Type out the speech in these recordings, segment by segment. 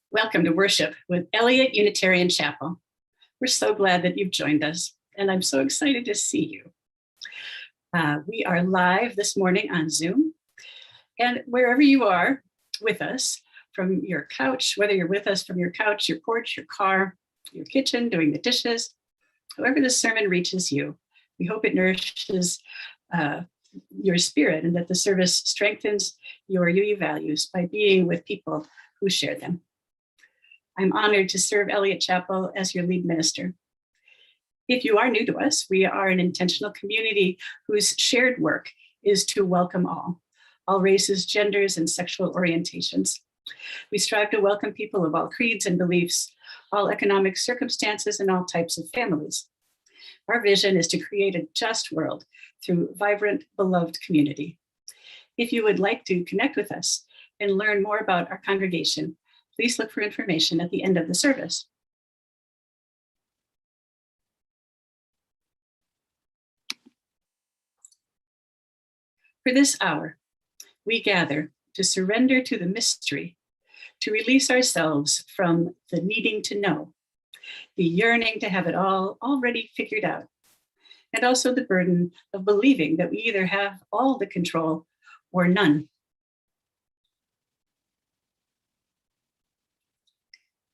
Welcome to worship with Eliot Unitarian Chapel. We're so glad that you've joined us, and I'm so excited to see you. We are live this morning on Zoom, and wherever you are with us, from your couch, whether you're with us from your couch, your porch, your car, your kitchen, doing the dishes, however this sermon reaches you, we hope it nourishes your spirit and that the service strengthens your UU values by being with people who share them. I'm honored to serve Eliot Chapel as your lead minister. If you are new to us, we are an intentional community whose shared work is to welcome all races, genders, and sexual orientations. We strive to welcome people of all creeds and beliefs, all economic circumstances, and all types of families. Our vision is to create a just world through vibrant, beloved community. If you would like to connect with us and learn more about our congregation, please look for information at the end of the service. For this hour, we gather to surrender to the mystery, to release ourselves from the needing to know, the yearning to have it all already figured out, and also the burden of believing that we either have all the control or none.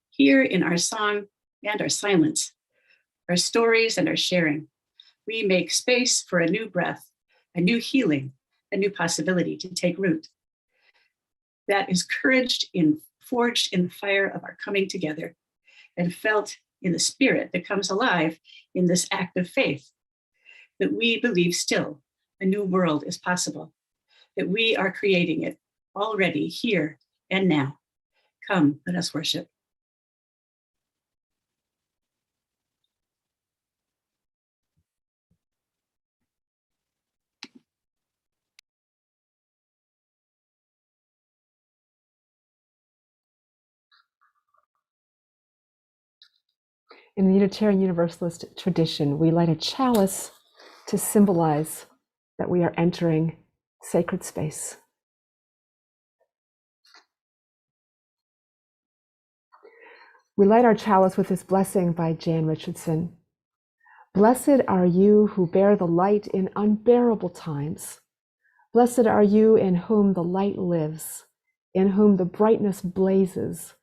Here in our song and our silence, our stories and our sharing, we make space for a new breath, a new healing, a new possibility to take root. That is forged in the fire of our coming together and felt in the spirit that comes alive in this act of faith, that we believe still a new world is possible, that we are creating it already here and now. Come, let us worship. In the Unitarian Universalist tradition, we light a chalice to symbolize that we are entering sacred space. We light our chalice with this blessing by Jan Richardson. Blessed are you who bear the light in unbearable times. Blessed are you in whom the light lives, in whom the brightness blazes,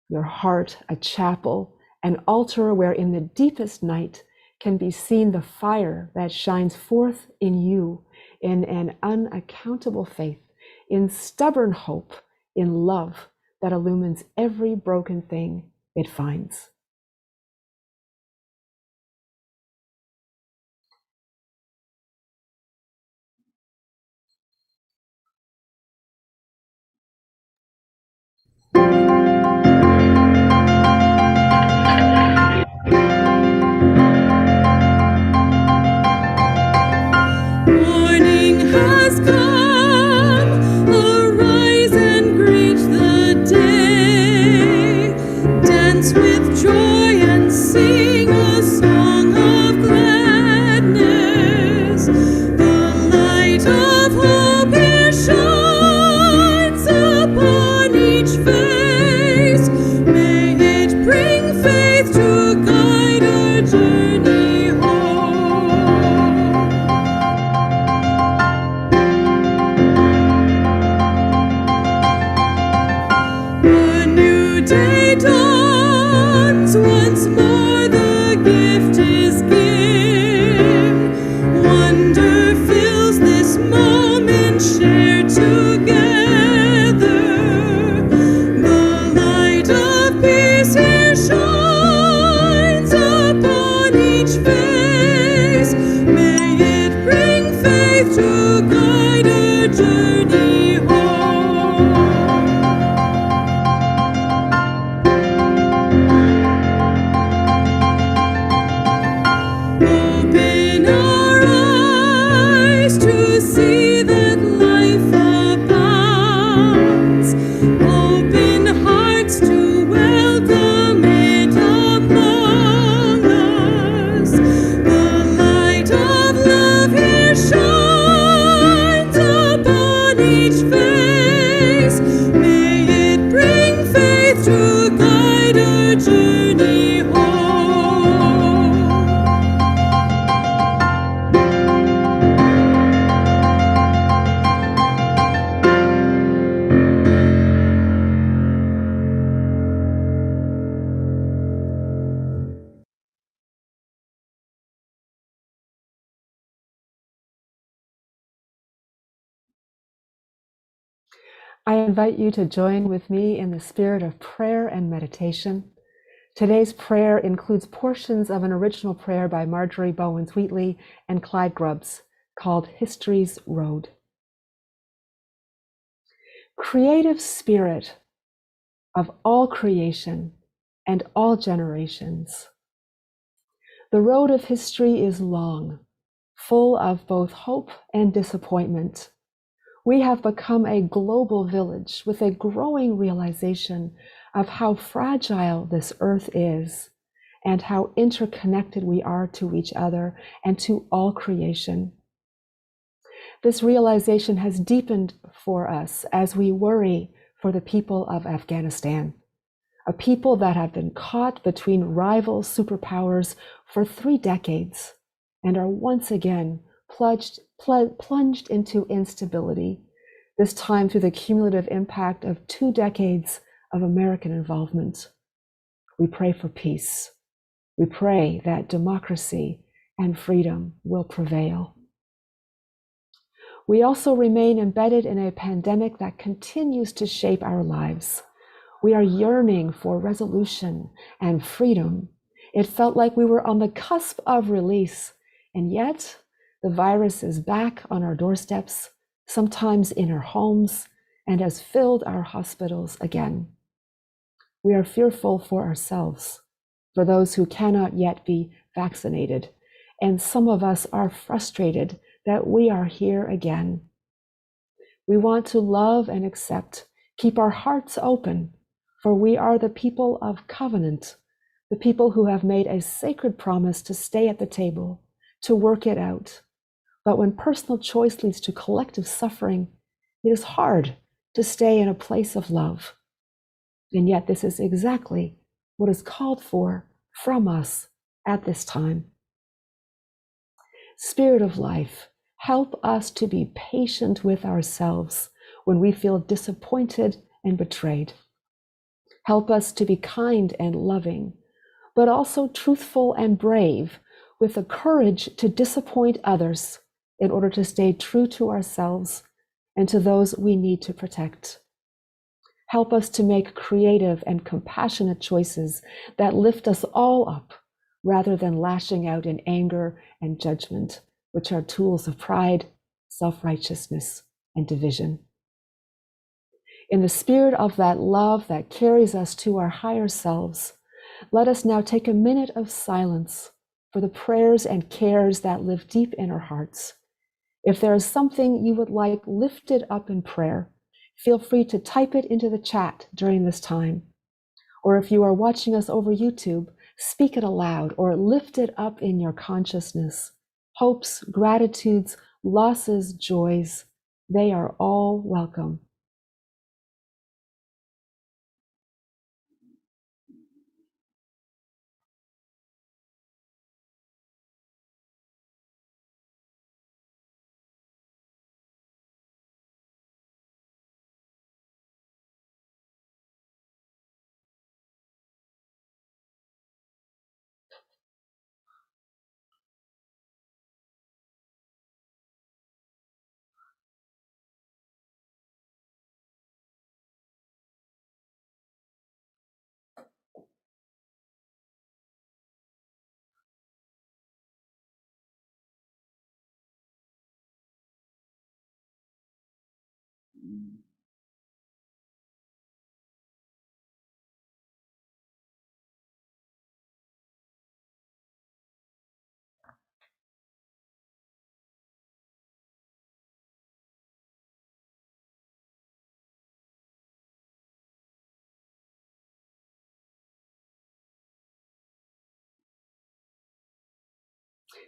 your heart a chapel, an altar where in the deepest night can be seen the fire that shines forth in you in an unaccountable faith, in stubborn hope, in love that illumines every broken thing it finds. Morning has come, arise and greet the day. Dance with joy and sing a song of gladness. The light of hope it shines upon each face. May it bring faith to guide our journey home. A new day dawns, once more the gift is given. Wonder fills this moment shared together. The light of peace here shines upon each face. May it bring faith to guide our journey home. Open our eyes to see that life abounds. Open hearts to welcome I invite you to join with me in the spirit of prayer and meditation. Today's prayer includes portions of an original prayer by Marjorie Bowens Wheatley and Clyde Grubbs called History's Road. Creative Spirit of all creation and all generations. The road of history is long, full of both hope and disappointment. We have become a global village with a growing realization of how fragile this earth is and how interconnected we are to each other and to all creation. This realization has deepened for us as we worry for the people of Afghanistan, a people that have been caught between rival superpowers for 3 decades and are once again plunged into instability, this time through the cumulative impact of 2 decades of American involvement. We pray for peace. We pray that democracy and freedom will prevail. We also remain embedded in a pandemic that continues to shape our lives. We are yearning for resolution and freedom. It felt like we were on the cusp of release, and yet the virus is back on our doorsteps, sometimes in our homes, and has filled our hospitals again. We are fearful for ourselves, for those who cannot yet be vaccinated, and some of us are frustrated that we are here again. We want to love and accept, keep our hearts open, for we are the people of covenant, the people who have made a sacred promise to stay at the table, to work it out. But when personal choice leads to collective suffering, it is hard to stay in a place of love. And yet this is exactly what is called for from us at this time. Spirit of life, help us to be patient with ourselves when we feel disappointed and betrayed. Help us to be kind and loving, but also truthful and brave, with the courage to disappoint others in order to stay true to ourselves and to those we need to protect. Help us to make creative and compassionate choices that lift us all up, rather than lashing out in anger and judgment, which are tools of pride, self-righteousness, and division. In the spirit of that love that carries us to our higher selves, let us now take a minute of silence for the prayers and cares that live deep in our hearts. If there is something you would like lifted up in prayer, feel free to type it into the chat during this time. Or if you are watching us over YouTube, speak it aloud or lift it up in your consciousness. Hopes, gratitudes, losses, joys, they are all welcome.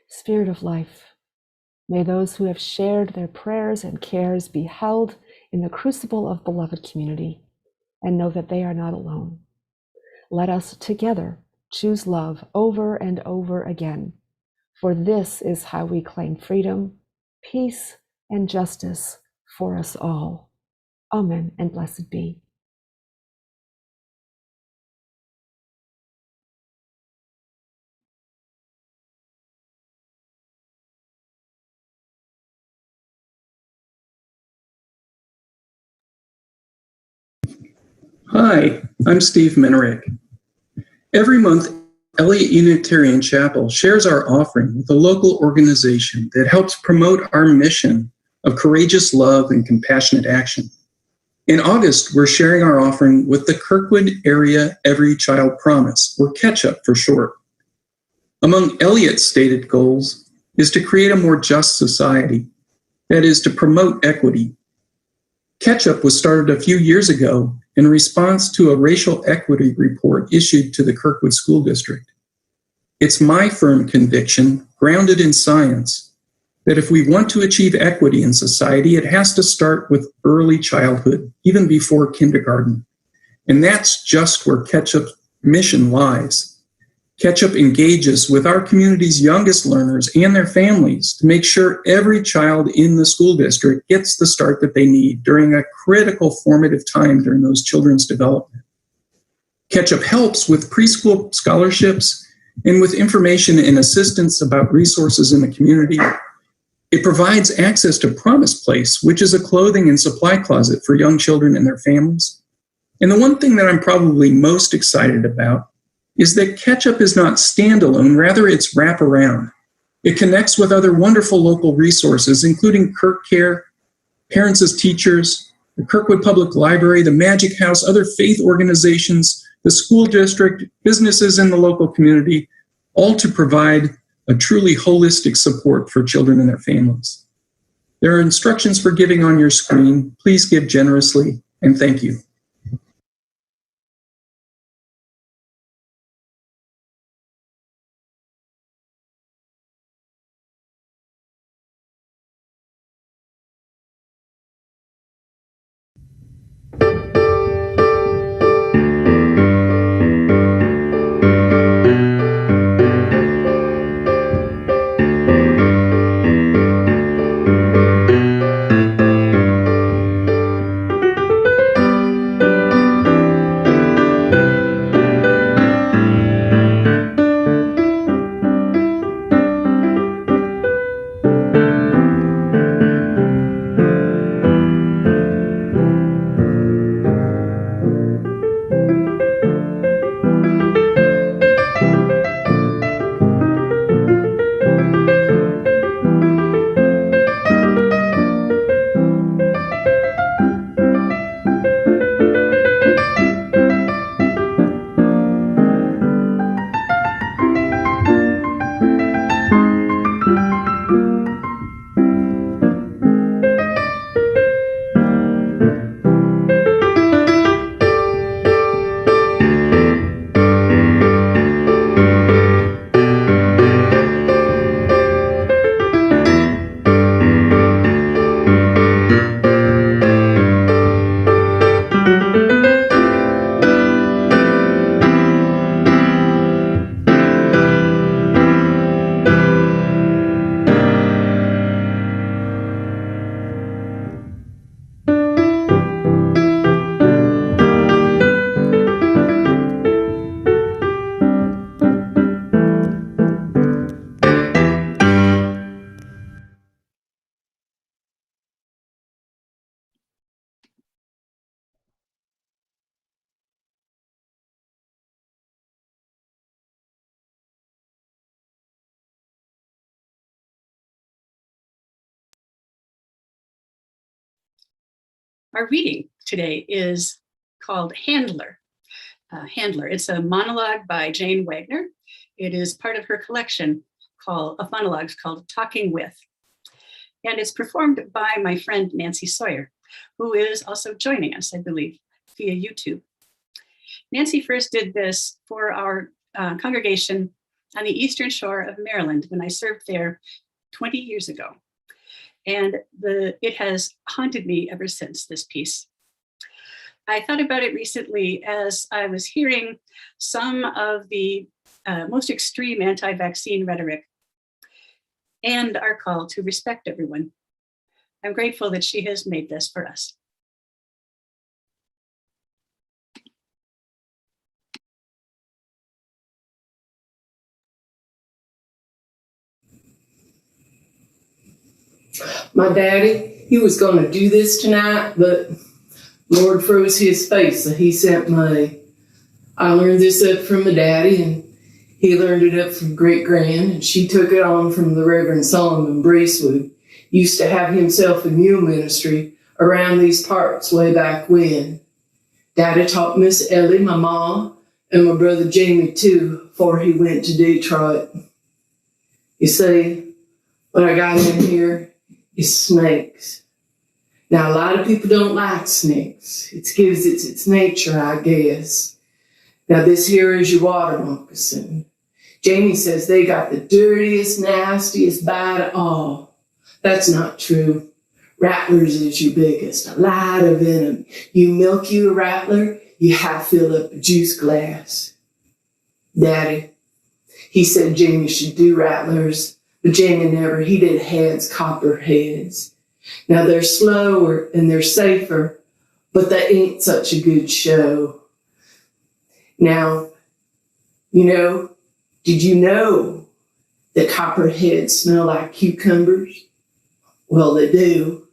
Spirit of life, may those who have shared their prayers and cares be held in the crucible of beloved community and know that they are not alone. Let us together choose love over and over again, for this is how we claim freedom, peace, and justice for us all. Amen and blessed be. Hi, I'm Steve Menerick. Every month, Eliot Unitarian Chapel shares our offering with a local organization that helps promote our mission of courageous love and compassionate action. In August, we're sharing our offering with the Kirkwood Area Every Child Promise, or Ketchup for short. Among Eliot's stated goals is to create a more just society, that is, to promote equity. Ketchup was started a few years ago in response to a racial equity report issued to the Kirkwood School District. It's my firm conviction, grounded in science, that if we want to achieve equity in society, it has to start with early childhood, even before kindergarten. And that's just where Ketchup's mission lies. Ketchup engages with our community's youngest learners and their families to make sure every child in the school district gets the start that they need during a critical formative time during those children's development. Ketchup helps with preschool scholarships and with information and assistance about resources in the community. It provides access to Promise Place, which is a clothing and supply closet for young children and their families. And the one thing that I'm probably most excited about is that Ketchup is not standalone, rather it's wraparound. It connects with other wonderful local resources, including Kirk Care, Parents as Teachers, the Kirkwood Public Library, the Magic House, other faith organizations, the school district, businesses in the local community, all to provide a truly holistic support for children and their families. There are instructions for giving on your screen. Please give generously, and thank you. Our reading today is called Handler. Handler. It's a monologue by Jane Wagner. It is part of her collection of monologues called Talking With. And it's performed by my friend Nancy Sawyer, who is also joining us, I believe, via YouTube. Nancy first did this for our congregation on the Eastern Shore of Maryland when I served there 20 years ago. And it has haunted me ever since, this piece. I thought about it recently as I was hearing some of the most extreme anti-vaccine rhetoric and our call to respect everyone. I'm grateful that she has made this for us. My daddy, he was going to do this tonight, but Lord froze his face, so he sent money. I learned this up from my daddy, and he learned it up from great-grand, and she took it on from the Reverend Solomon Bracewood. Used to have himself a mule ministry around these parts way back when. Daddy taught Miss Ellie, my mom, and my brother Jamie too, before he went to Detroit. You see, what I got in here is snakes. Now, a lot of people don't like snakes. It gives it its nature, I guess. Now, this here is your water moccasin. Jamie says they got the dirtiest, nastiest bite of all. That's not true. Rattlers is your biggest, a lot of venom. You milk you a rattler, you half fill up a juice glass. Daddy, he said Jamie should do rattlers, but Jamie never. He did heads, copper heads. Now, they're slower and they're safer, but they ain't such a good show. Now, did you know that copperheads smell like cucumbers? Well, they do.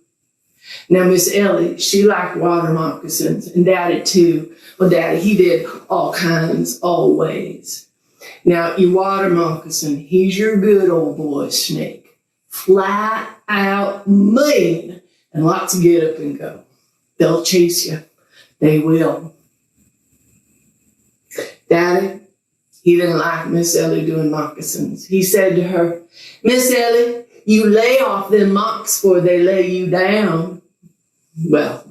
Now, Miss Ellie, she liked water moccasins, and Daddy too. Well, Daddy, he did all kinds, all ways. Now, your water moccasin, he's your good old boy snake. Flat out mean, and lots of get up and go. They'll chase you. They will. Daddy, he didn't like Miss Ellie doing moccasins. He said to her, Miss Ellie, you lay off them mocks before they lay you down. Well,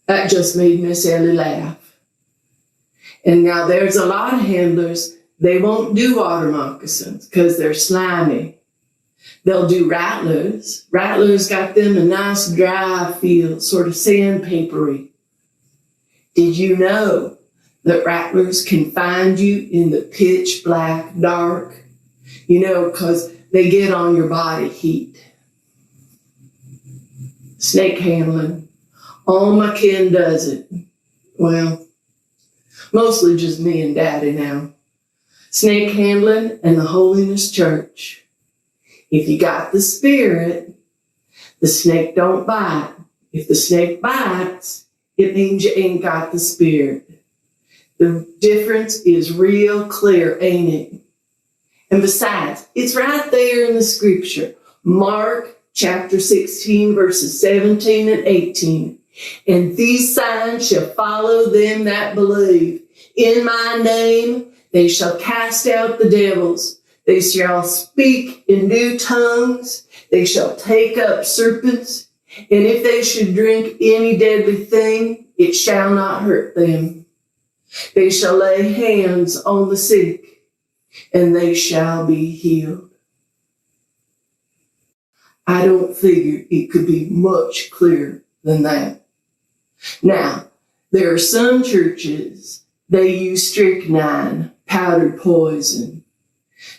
that just made Miss Ellie laugh. And now there's a lot of handlers, they won't do water moccasins because they're slimy. They'll do rattlers. Rattlers got them a nice dry feel, sort of sandpapery. Did you know that rattlers can find you in the pitch black dark? Because they get on your body heat. Snake handling. All my kin does it. Well, mostly just me and Daddy now. Snake handling and the Holiness Church. If you got the spirit, the snake don't bite. If the snake bites, it means you ain't got the spirit. The difference is real clear, ain't it? And besides, it's right there in the scripture. Mark chapter 16, verses 17 and 18. And these signs shall follow them that believe. In my name they shall cast out the devils. They shall speak in new tongues. They shall take up serpents. And if they should drink any deadly thing, it shall not hurt them. They shall lay hands on the sick, and they shall be healed. I don't figure it could be much clearer than that. Now, there are some churches, they use strychnine, powdered poison.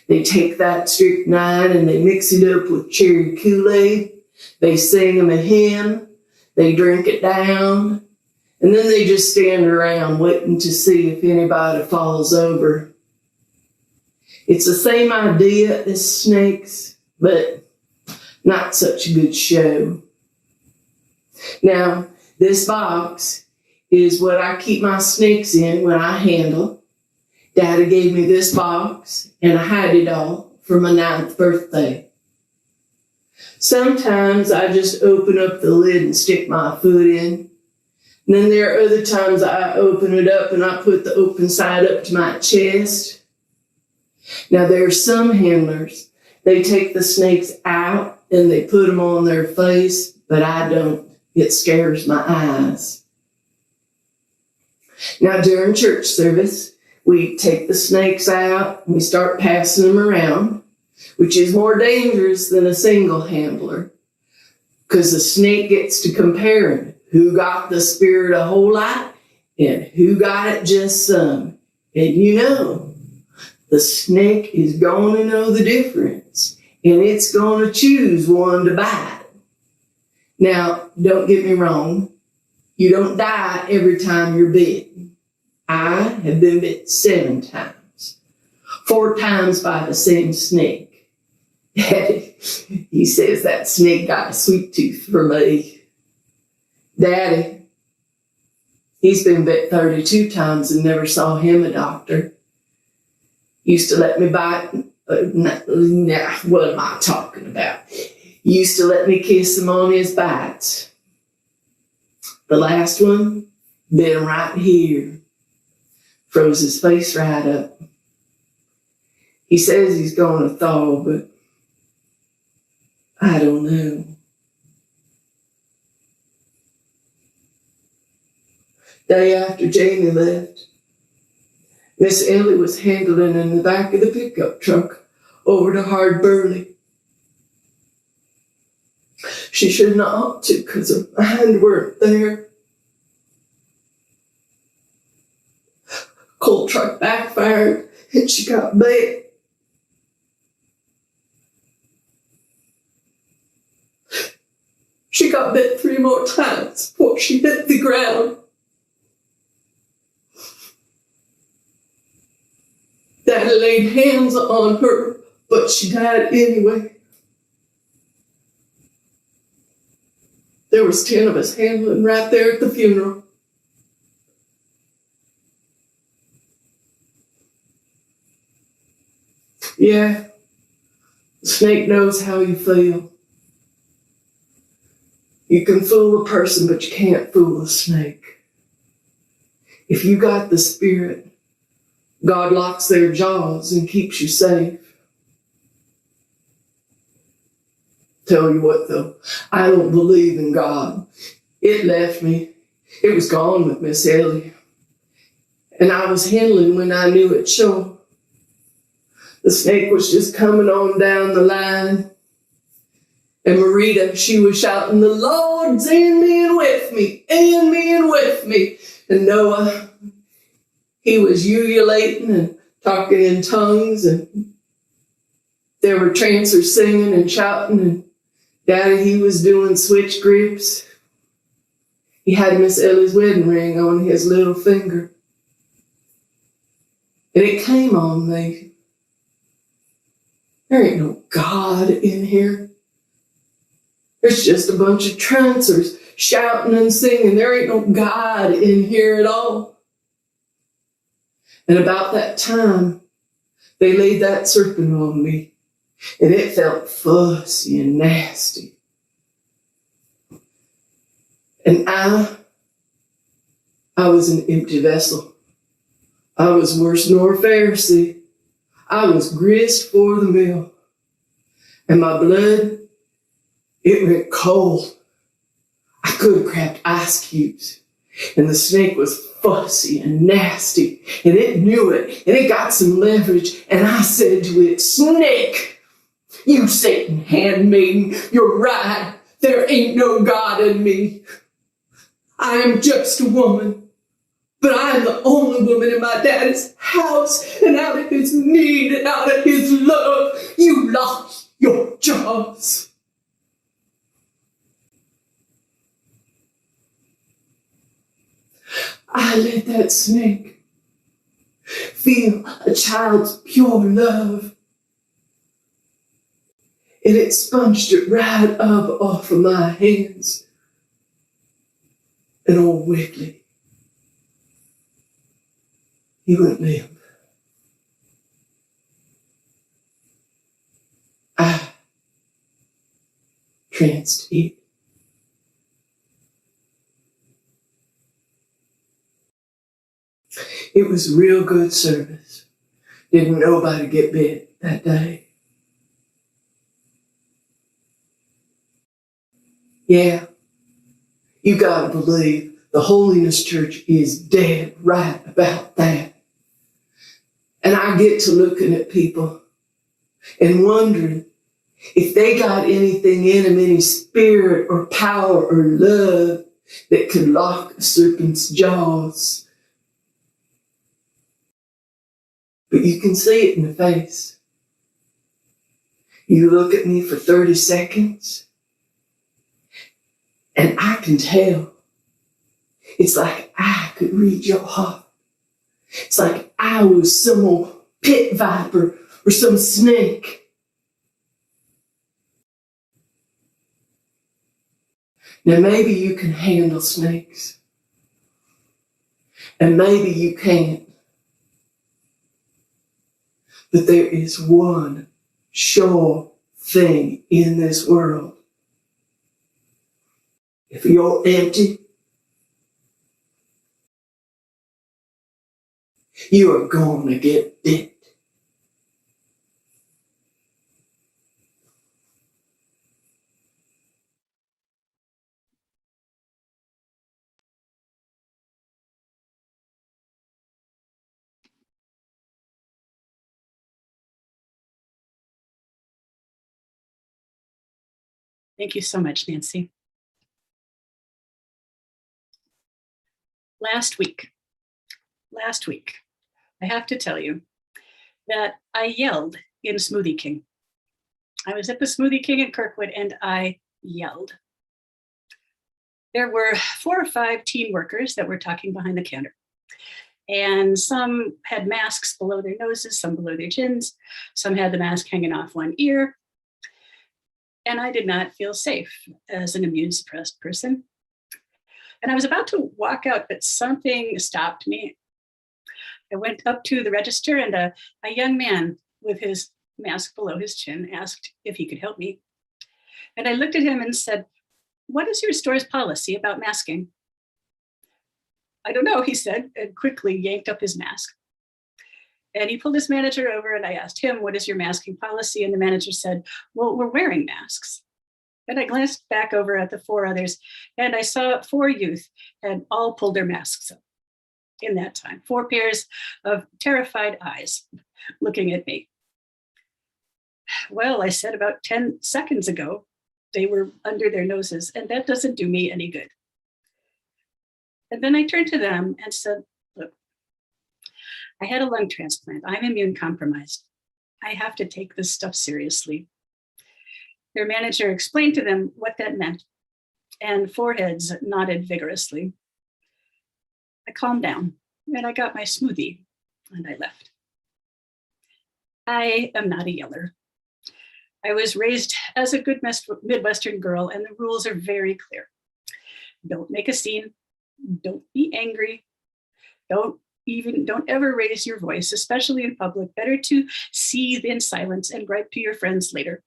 They take that strychnine and they mix it up with cherry Kool-Aid. They sing them a hymn. They drink it down. And then they just stand around waiting to see if anybody falls over. It's the same idea as snakes, but not such a good show. Now, this box is what I keep my snakes in when I handle. Daddy gave me this box, and I hide it all for my 9th birthday. Sometimes I just open up the lid and stick my foot in. And then there are other times I open it up and I put the open side up to my chest. Now there are some handlers, they take the snakes out and they put them on their face, but I don't. It scares my eyes. Now during church service, we take the snakes out and we start passing them around, which is more dangerous than a single handler, because the snake gets to comparing who got the spirit a whole lot and who got it just some. And the snake is going to know the difference, and it's going to choose one to bite. Now, don't get me wrong. You don't die every time you're bit. I have been bit 7 times, 4 times by the same snake. Daddy, he says that snake got a sweet tooth for me. Daddy, He's been bit 32 times and never saw him a doctor. Used to let me bite. What am I talking about? Used to let me kiss him on his bites. The last one, been right here. Froze his face right up. He says he's going to thaw, but I don't know. Day after Jamie left, Miss Ellie was handling in the back of the pickup truck over to Hard Burley. She should not ought to because her mind weren't there. Coal truck backfired and she got bit. She got bit 3 more times before she hit the ground. Daddy laid hands on her, but she died anyway. There was 10 of us handling right there at the funeral. Yeah, the snake knows how you feel. You can fool a person, but you can't fool a snake. If you got the spirit, God locks their jaws and keeps you safe. Tell you what though, I don't believe in God. It left me. It was gone with Miss Ellie. And I was handling when I knew it sure. The snake was just coming on down the line. And Marita, she was shouting, "The Lord's in me and with me, in me and with me." And Noah, he was ululating and talking in tongues, and there were trancers singing and shouting, and Daddy, he was doing switch grips. He had Miss Ellie's wedding ring on his little finger. And it came on me. There ain't no God in here. There's just a bunch of trancers shouting and singing. There ain't no God in here at all. And about that time, they laid that serpent on me, and it felt fussy and nasty. And I was an empty vessel. I was worse nor a Pharisee. I was grist for the mill. And my blood, it went cold. I could have cracked ice cubes. And the snake was fussy and nasty, and it knew it, and it got some leverage, and I said to it, "Snake, you Satan handmaiden, you're right. There ain't no God in me. I am just a woman, but I am the only woman in my daddy's house, and out of his need and out of his love, you locked your jaws." I let that snake feel a child's pure love. And it sponged it right up off of my hands. And old Wiggly, he went limp. I tranced it. It was real good service. Didn't nobody get bit that day. Yeah, you gotta believe the Holiness Church is dead right about that. And I get to looking at people and wondering if they got anything in them, any spirit or power or love that could lock a serpent's jaws. But you can see it in the face. You look at me for 30 seconds, and I can tell. It's like I could read your heart. It's like I was some old pit viper or some snake. Now maybe you can handle snakes. And maybe you can't. But there is one sure thing in this world. If you're empty, you are going to get bit. Thank you so much, Nancy. Last week, I have to tell you that I yelled in Smoothie King. I was at the Smoothie King in Kirkwood and I yelled. There were 4 or 5 teen workers that were talking behind the counter. And some had masks below their noses, some below their chins, some had the mask hanging off one ear. And I did not feel safe as an immune suppressed person. And I was about to walk out, but something stopped me. I went up to the register and a young man with his mask below his chin asked if he could help me. And I looked at him and said, "What is your store's policy about masking?" "I don't know," he said, and quickly yanked up his mask. And he pulled his manager over and I asked him, "What is your masking policy?" And the manager said, "Well, we're wearing masks." And I glanced back over at the 4 others and I saw 4 youth had all pulled their masks up in that time. 4 pairs of terrified eyes looking at me. "Well," I said, "about 10 seconds ago, they were under their noses and that doesn't do me any good." And then I turned to them and said, "Look, I had a lung transplant. I'm immune compromised. I have to take this stuff seriously." Their manager explained to them what that meant, and foreheads nodded vigorously. I calmed down and I got my smoothie and I left. I am not a yeller. I was raised as a good Midwestern girl, and the rules are very clear. Don't make a scene. Don't be angry. Don't ever raise your voice, especially in public. Better to seethe in silence and gripe to your friends later.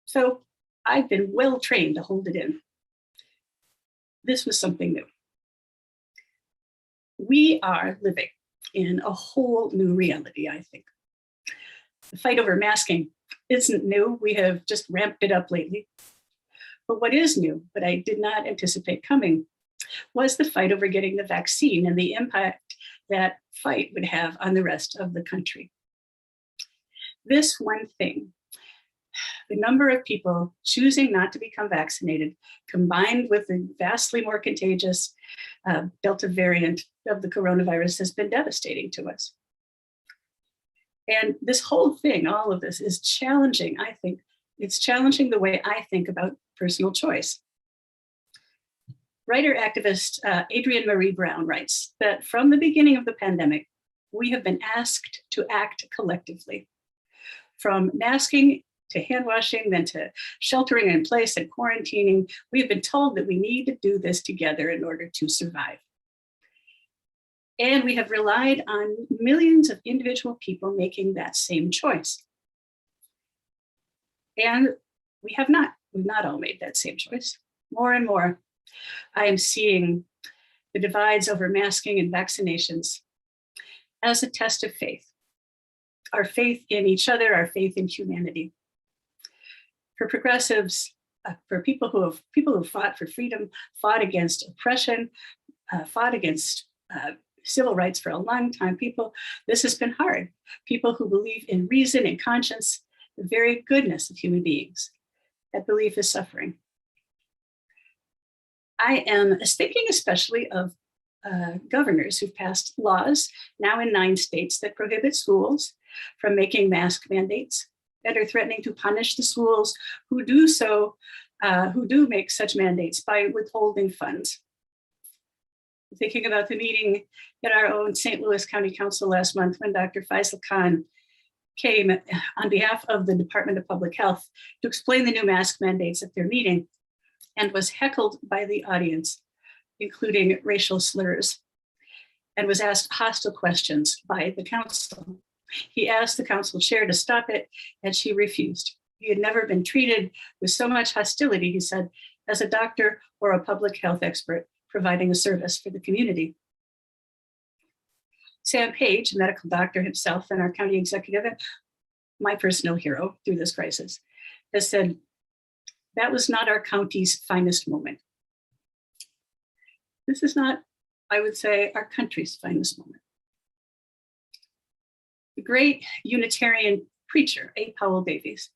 So I've been well trained to hold it in. This was something new. We are living in a whole new reality, I think. The fight over masking isn't new. We have just ramped it up lately. But what is new, but I did not anticipate coming, was the fight over getting the vaccine and the impact that fight would have on the rest of the country. This one thing, the number of people choosing not to become vaccinated, combined with the vastly more contagious Delta variant of the coronavirus, has been devastating to us. And this whole thing, all of this is challenging, I think. It's challenging the way I think about personal choice. Writer-activist Adrienne Marie Brown writes that from the beginning of the pandemic, we have been asked to act collectively. From masking to hand washing, then to sheltering in place and quarantining, we have been told that we need to do this together in order to survive. And we have relied on millions of individual people making that same choice. And we've not all made that same choice. More and more, I am seeing the divides over masking and vaccinations as a test of faith. Our faith in each other, our faith in humanity. For progressives, for people who fought for freedom, fought against oppression, fought against civil rights for a long time, this has been hard. People who believe in reason and conscience, the very goodness of human beings. That belief is suffering. I am thinking especially of governors who've passed laws now in 9 states that prohibit schools from making mask mandates, that are threatening to punish the schools who do make such mandates by withholding funds. Thinking about the meeting at our own St. Louis County Council last month when Dr. Faisal Khan came on behalf of the Department of Public Health to explain the new mask mandates at their meeting and was heckled by the audience including racial slurs, and was asked hostile questions by the council. He asked the council chair to stop it, and she refused. He had never been treated with so much hostility, he said, as a doctor or a public health expert providing a service for the community. Sam Page, a medical doctor himself and our county executive, and my personal hero through this crisis, has said, that was not our county's finest moment. This is not, I would say, our country's finest moment. The great Unitarian preacher, A. Powell Davies,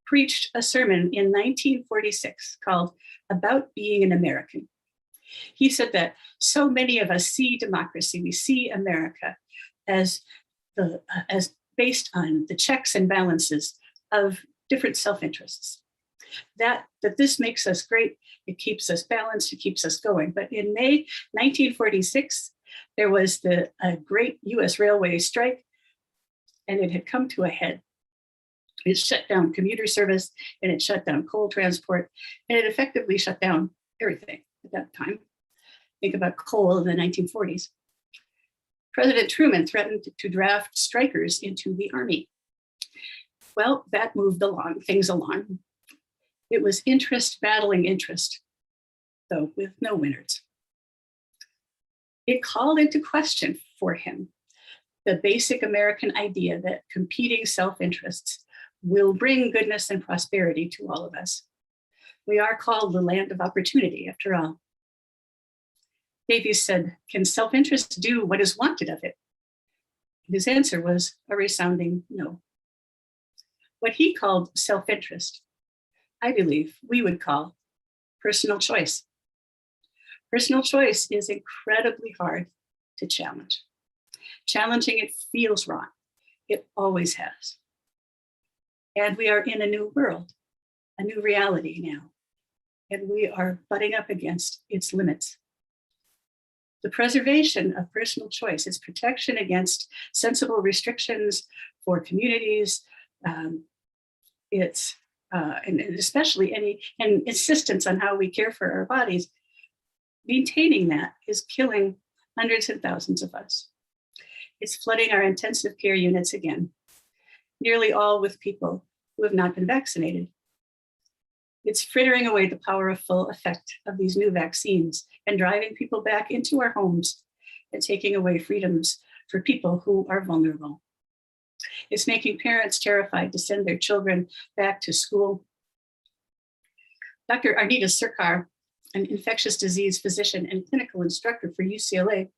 preached a sermon in 1946 called About Being an American. He said that so many of us see democracy, we see America as based on the checks and balances of different self-interests. That this makes us great, it keeps us balanced, it keeps us going. But in May 1946, there was a great US railway strike, and it had come to a head. It shut down commuter service, and it shut down coal transport, and it effectively shut down everything at that time. Think about coal in the 1940s. President Truman threatened to draft strikers into the army. Well, that moved things along. It was interest battling interest, though with no winners. It called into question for him the basic American idea that competing self-interests will bring goodness and prosperity to all of us. We are called the land of opportunity, after all. Davies said, can self-interest do what is wanted of it? His answer was a resounding no. What he called self-interest, I believe we would call personal choice. Personal choice is incredibly hard to challenge. Challenging it feels wrong. It always has. And we are in a new world, a new reality now, and we are butting up against its limits. The preservation of personal choice, its protection against sensible restrictions for communities, and especially any insistence on how we care for our bodies, maintaining that is killing hundreds of thousands of us. It's flooding our intensive care units again, nearly all with people who have not been vaccinated. It's frittering away the powerful effect of these new vaccines and driving people back into our homes and taking away freedoms for people who are vulnerable. It's making parents terrified to send their children back to school. Dr. Arnita Sarkar, an infectious disease physician and clinical instructor for UCLA,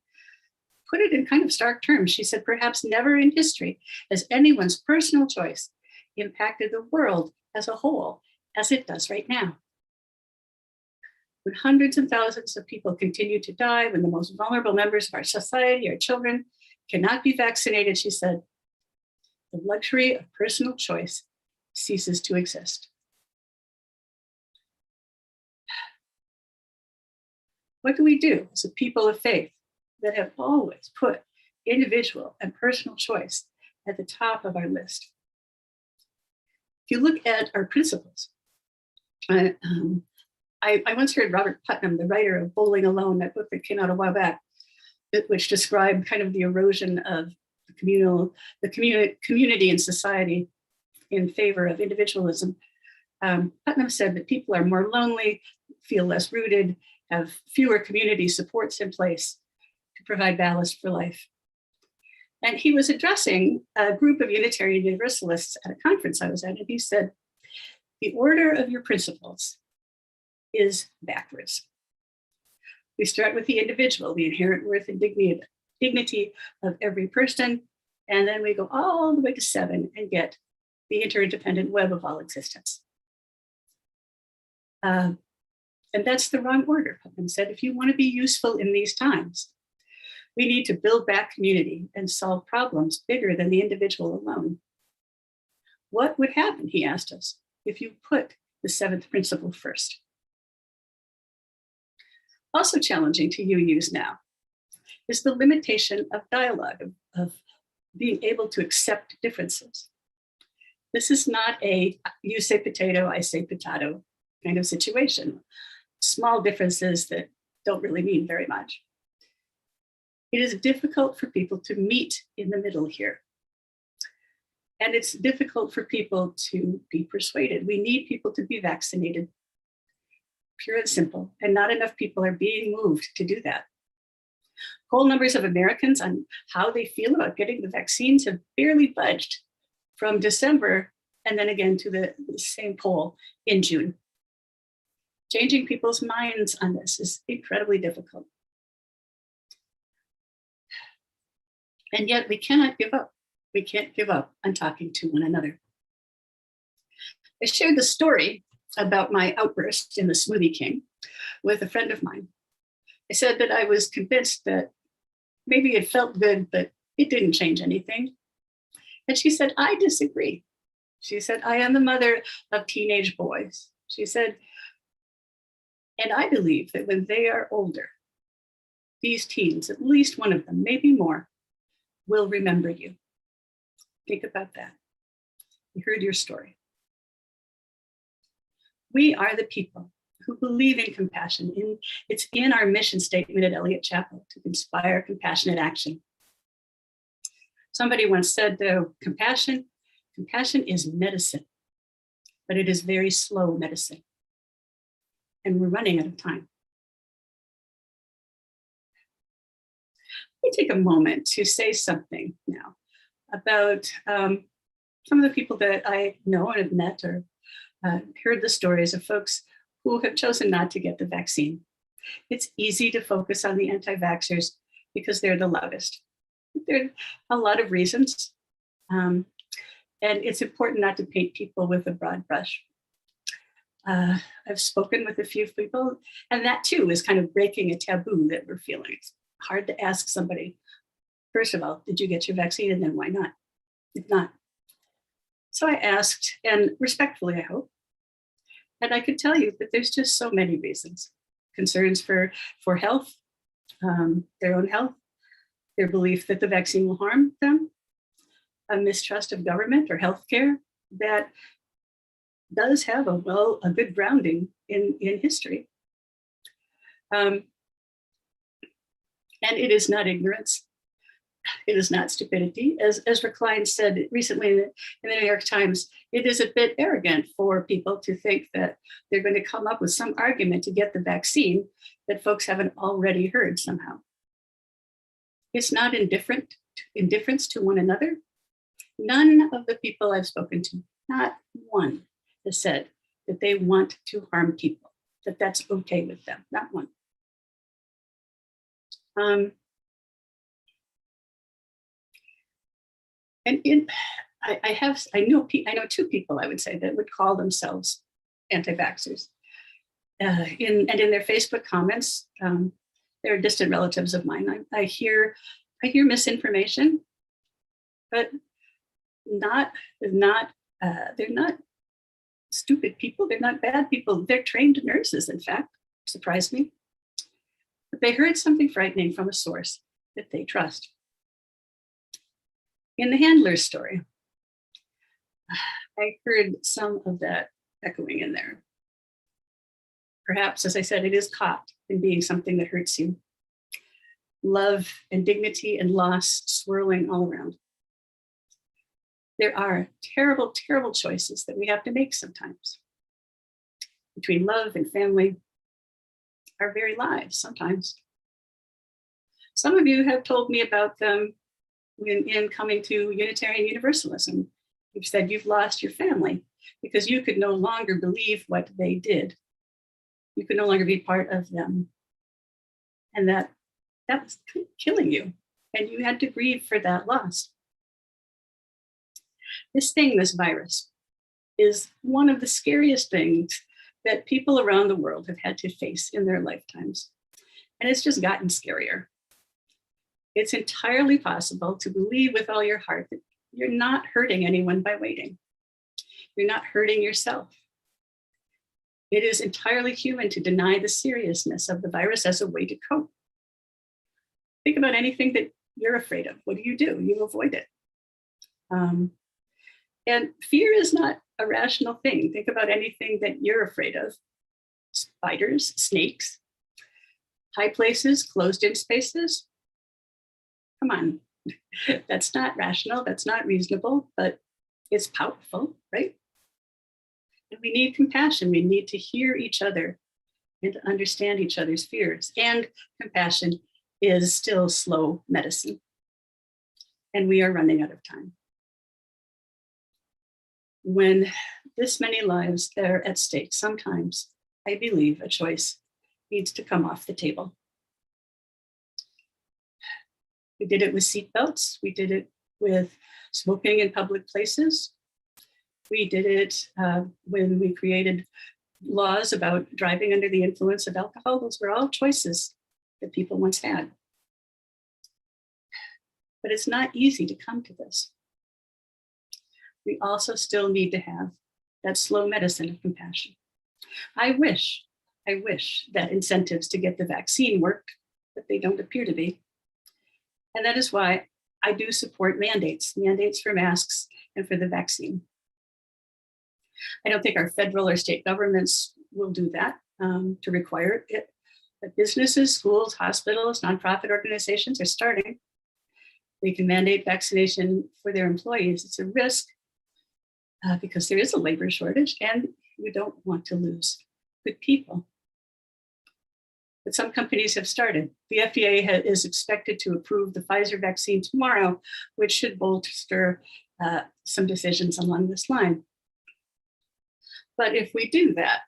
put it in kind of stark terms. She said, perhaps never in history has anyone's personal choice impacted the world as a whole as it does right now. When hundreds and thousands of people continue to die, when the most vulnerable members of our society, our children, cannot be vaccinated, she said, the luxury of personal choice ceases to exist. What do we do as a people of faith that have always put individual and personal choice at the top of our list? If you look at our principles, I once heard Robert Putnam, the writer of Bowling Alone, that book that came out a while back, which described kind of the erosion of the community and society in favor of individualism. Putnam said that people are more lonely, feel less rooted, have fewer community supports in place to provide ballast for life. And he was addressing a group of Unitarian Universalists at a conference I was at, and he said, the order of your principles is backwards. We start with the individual, the inherent worth and dignity of every person, and then we go all the way to 7 and get the interdependent web of all existence. And that's the wrong order, Putnam said. If you want to be useful in these times, we need to build back community and solve problems bigger than the individual alone. What would happen, he asked us, if you put the 7th principle first? Also challenging to use now is the limitation of dialogue, of being able to accept differences. This is not a you say potato, I say potato kind of situation. Small differences that don't really mean very much. It is difficult for people to meet in the middle here. And it's difficult for people to be persuaded. We need people to be vaccinated, pure and simple, and not enough people are being moved to do that. Poll numbers of Americans on how they feel about getting the vaccines have barely budged from December and then again to the same poll in June. Changing people's minds on this is incredibly difficult. And yet we cannot give up. We can't give up on talking to one another. I shared the story about my outburst in the Smoothie King with a friend of mine. I said that I was convinced that maybe it felt good, but it didn't change anything. And she said, I disagree. She said, I am the mother of teenage boys. She said, and I believe that when they are older, these teens, at least one of them, maybe more, will remember you. Think about that. You heard your story. We are the people who believe in compassion. It's in our mission statement at Eliot Chapel to inspire compassionate action. Somebody once said, compassion is medicine, but it is very slow medicine. And we're running out of time. Let me take a moment to say something now about some of the people that I know and have met or heard the stories of folks who have chosen not to get the vaccine. It's easy to focus on the anti-vaxxers because they're the loudest. There are a lot of reasons. And it's important not to paint people with a broad brush. I've spoken with a few people, and that too is kind of breaking a taboo that we're feeling. It's hard to ask somebody, first of all, did you get your vaccine? And then why not? If not. So I asked, and respectfully, I hope. And I could tell you that there's just so many reasons. Concerns for health, their own health, their belief that the vaccine will harm them, a mistrust of government or healthcare that does have a good grounding in history. And it is not ignorance. It is not stupidity. As Recline said recently in the New York Times, it is a bit arrogant for people to think that they're going to come up with some argument to get the vaccine that folks haven't already heard somehow. It's not indifference to one another. None of the people I've spoken to, not one, has said that they want to harm people, that that's okay with them, not one. I know two people, I would say, that would call themselves anti-vaxxers. In their Facebook comments, they're distant relatives of mine. I hear misinformation, but they're not stupid people. They're not bad people. They're trained nurses, in fact, surprised me. But they heard something frightening from a source that they trust. In the handler's story, I heard some of that echoing in there. Perhaps, as I said, it is caught in being something that hurts you. Love and dignity and loss swirling all around. There are terrible, terrible choices that we have to make sometimes. Between love and family, our very lives sometimes. Some of you have told me about them in coming to Unitarian Universalism. You've said you've lost your family because you could no longer believe what they did. You could no longer be part of them. And that was killing you. And you had to grieve for that loss. This virus, is one of the scariest things that people around the world have had to face in their lifetimes. And it's just gotten scarier. It's entirely possible to believe with all your heart that you're not hurting anyone by waiting. You're not hurting yourself. It is entirely human to deny the seriousness of the virus as a way to cope. Think about anything that you're afraid of. What do? You avoid it. And fear is not a rational thing. Think about anything that you're afraid of. Spiders, snakes. High places, closed-in spaces? Come on. That's not rational, that's not reasonable, but it's powerful, right? And we need compassion. We need to hear each other and to understand each other's fears. And compassion is still slow medicine. And we are running out of time. When this many lives are at stake, sometimes I believe a choice needs to come off the table. We did it with seatbelts. We did it with smoking in public places. We did it when we created laws about driving under the influence of alcohol. Those were all choices that people once had. But it's not easy to come to this. We also still need to have that slow medicine of compassion. I wish that incentives to get the vaccine worked, but they don't appear to be. And that is why I do support mandates for masks and for the vaccine. I don't think our federal or state governments will do that to require it, but businesses, schools, hospitals, nonprofit organizations are starting. They can mandate vaccination for their employees. It's a risk because there is a labor shortage and we don't want to lose good people. But some companies have started. The FDA is expected to approve the Pfizer vaccine tomorrow, which should bolster some decisions along this line. But if we do that,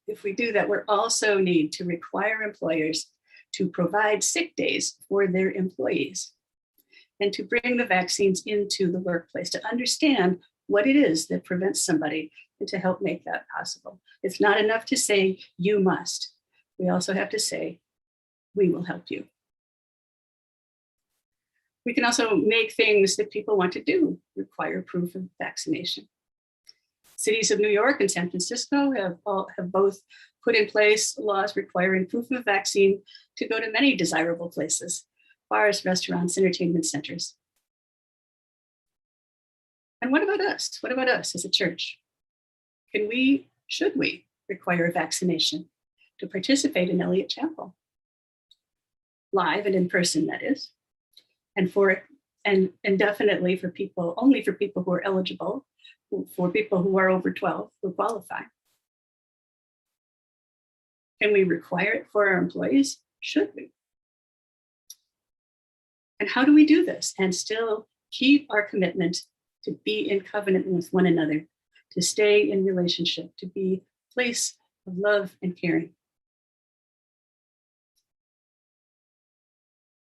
we also need to require employers to provide sick days for their employees and to bring the vaccines into the workplace, to understand what it is that prevents somebody and to help make that possible. It's not enough to say, you must. We also have to say, we will help you. We can also make things that people want to do require proof of vaccination. Cities of New York and San Francisco have both put in place laws requiring proof of vaccine to go to many desirable places, bars, restaurants, entertainment centers. And what about us? What about us as a church? Should we require a vaccination to participate in Eliot Chapel? Live and in person, that is. And definitely for people, only for people who are eligible, for people who are over 12 who qualify. Can we require it for our employees? Should we? And how do we do this and still keep our commitment to be in covenant with one another, to stay in relationship, to be a place of love and caring?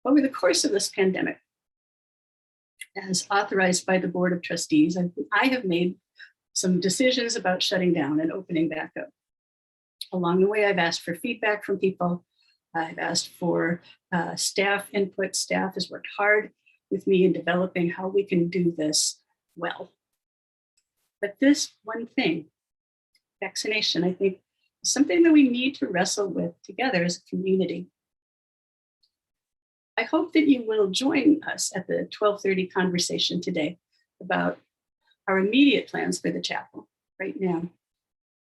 Over the course of this pandemic, as authorized by the Board of Trustees, I have made some decisions about shutting down and opening back up. Along the way, I've asked for feedback from people. I've asked for staff input. Staff has worked hard with me in developing how we can do this well. But this one thing, vaccination, I think is something that we need to wrestle with together as a community. I hope that you will join us at the 12:30 conversation today about our immediate plans for the chapel right now.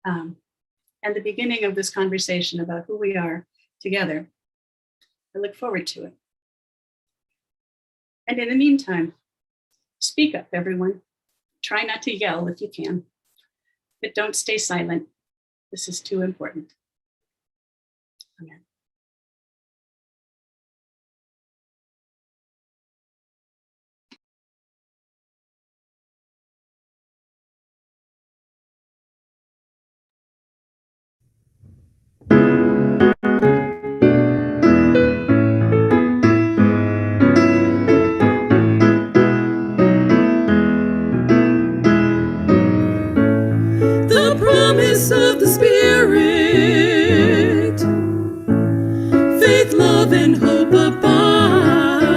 And the beginning of this conversation about who we are together. I look forward to it. And in the meantime, speak up, everyone. Try not to yell if you can, but don't stay silent. This is too important. Amen. The promise of the Spirit, faith, love, and hope abide,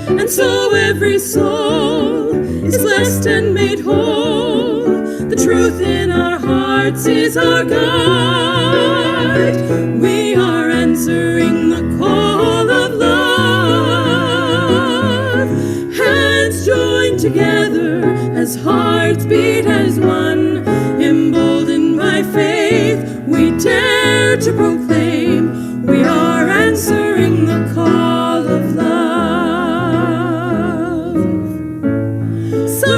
and so every soul is blessed and made whole. The truth in our hearts is our guide. We are answering the call of love. Hands joined together as hearts beat as one. Emboldened by faith, we dare to proclaim we are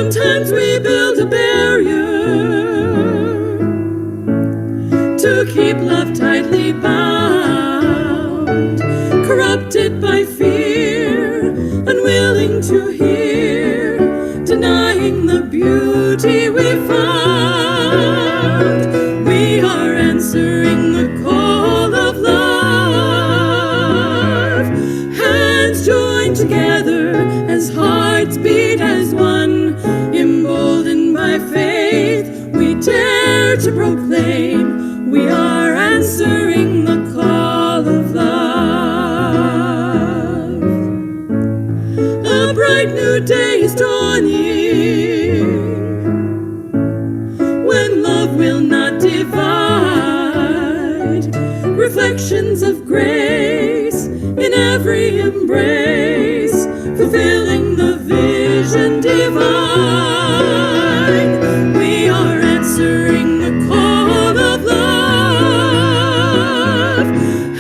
Sometimes we build a barrier to keep love tightly bound, corrupted by fear, unwilling to hear, denying the beauty we found. We are answering the call of love, hands joined together as hearts beat as one, emboldened by faith, we dare to proclaim we are answering the call of love. A bright new day is dawning, when love will not divide. Reflections of grace in every embrace, fulfilling the vision divine. We are answering the call of love,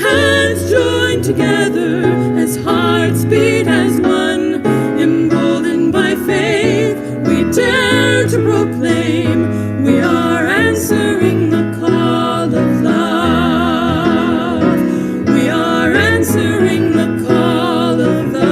hands joined together as hearts beat as one, emboldened by faith, we dare to proclaim we are answering the call of love. We are answering the call of love.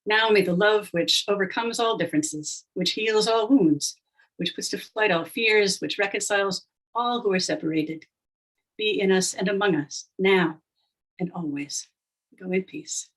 Now may the love which overcomes all differences, which heals all wounds, which puts to flight all fears, which reconciles all who are separated, be in us and among us, now and always. Go in peace.